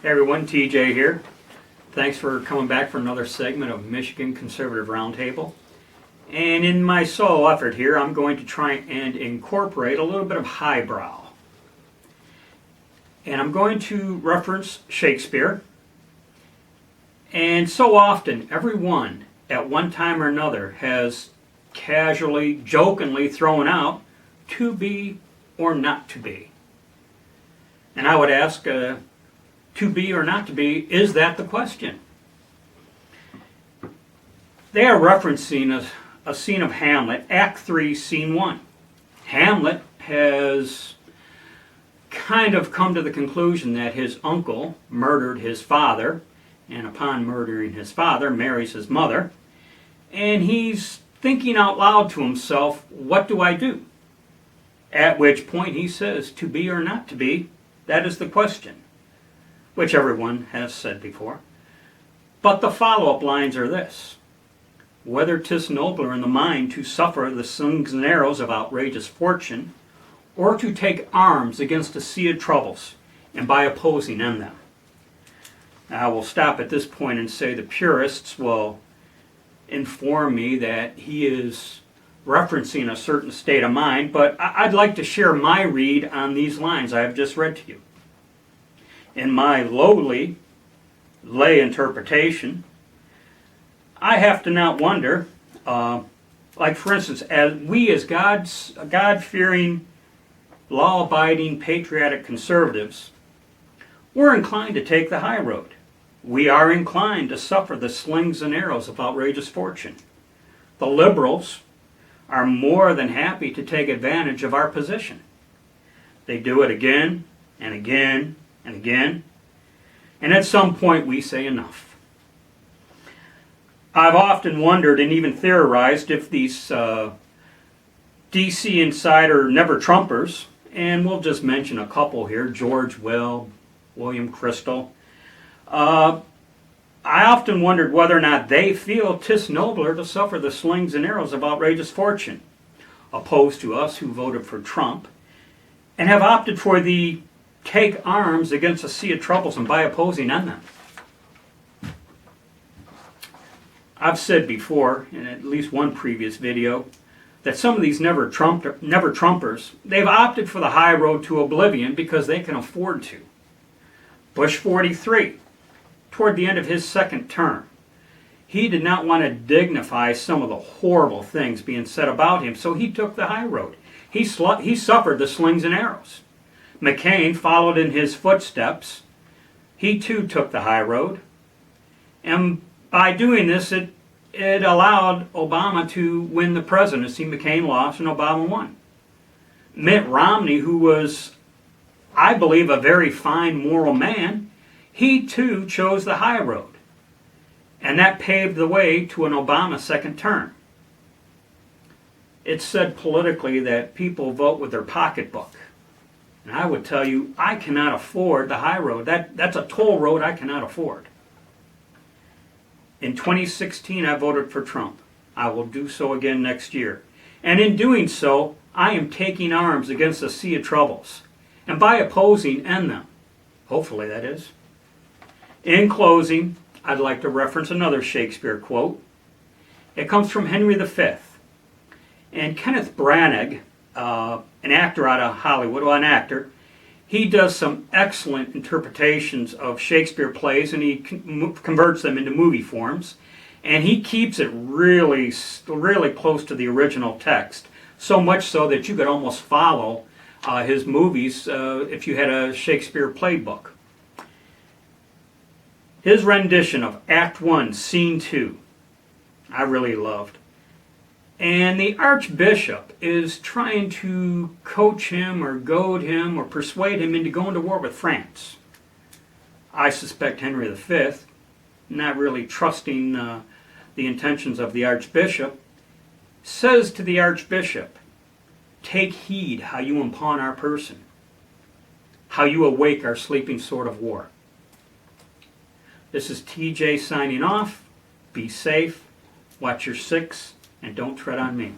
Hey everyone, TJay here. Thanks for coming back for another segment of Michigan Conservative Roundtable. And in my solo effort here, I'm going to try and incorporate a little bit of highbrow. And I'm going to reference Shakespeare. And so often, everyone at one time or another has casually, jokingly thrown out to be or not to be. And I would ask, to be or not to be, is that the question? They are referencing a scene of Hamlet, Act 3, Scene 1. Hamlet has kind of come to the conclusion that his uncle murdered his father, and upon murdering his father, marries his mother, and he's thinking out loud to himself, what do I do? At which point he says, to be or not to be, that is the question, which everyone has said before. But the follow-up lines are this: whether 'tis nobler in the mind to suffer the slings and arrows of outrageous fortune, or to take arms against a sea of troubles, and by opposing end them. Now, I will stop at this point and say the purists will inform me that he is referencing a certain state of mind, but I'd like to share my read on these lines I have just read to you. In my lowly lay interpretation, I have to not wonder, like for instance, as God-fearing, law-abiding, patriotic conservatives, we're inclined to take the high road. We are inclined to suffer the slings and arrows of outrageous fortune. The liberals are more than happy to take advantage of our position. They do it again and again and again, and at some point we say enough. I've often wondered and even theorized if these DC insider never-Trumpers, and we'll just mention a couple here, George Will, William Crystal, I often wondered whether or not they feel 'tis nobler to suffer the slings and arrows of outrageous fortune, opposed to us who voted for Trump, and have opted for the take arms against a sea of troubles and by opposing end them. I've said before, in at least one previous video, that some of these never-Trumpers, they've opted for the high road to oblivion because they can afford to. Bush 43, toward the end of his second term, he did not want to dignify some of the horrible things being said about him, so he took the high road. He suffered the slings and arrows. McCain followed in his footsteps. He too took the high road. And by doing this, it allowed Obama to win the presidency. McCain lost and Obama won. Mitt Romney, who was, I believe, a very fine moral man, he too chose the high road. And that paved the way to an Obama second term. It's said politically that people vote with their pocketbook. And I would tell you, I cannot afford the high road. That's a toll road I cannot afford. In 2016, I voted for Trump. I will do so again next year. And in doing so, I am taking arms against a sea of troubles. And by opposing, end them. Hopefully, that is. In closing, I'd like to reference another Shakespeare quote. It comes from Henry V. And Kenneth Branagh, an actor out of Hollywood, well, an actor, he does some excellent interpretations of Shakespeare plays, and he converts them into movie forms. And he keeps it really, really close to the original text, so much so that you could almost follow his movies if you had a Shakespeare playbook. His rendition of Act 1, Scene 2, I really loved. And the Archbishop is trying to coach him or goad him or persuade him into going to war with France. I suspect Henry V, not really trusting the intentions of the Archbishop, says to the Archbishop, "Take heed how you impugn our person, how you awake our sleeping sword of war." This is TJ signing off. Be safe, watch your six, and don't tread on me.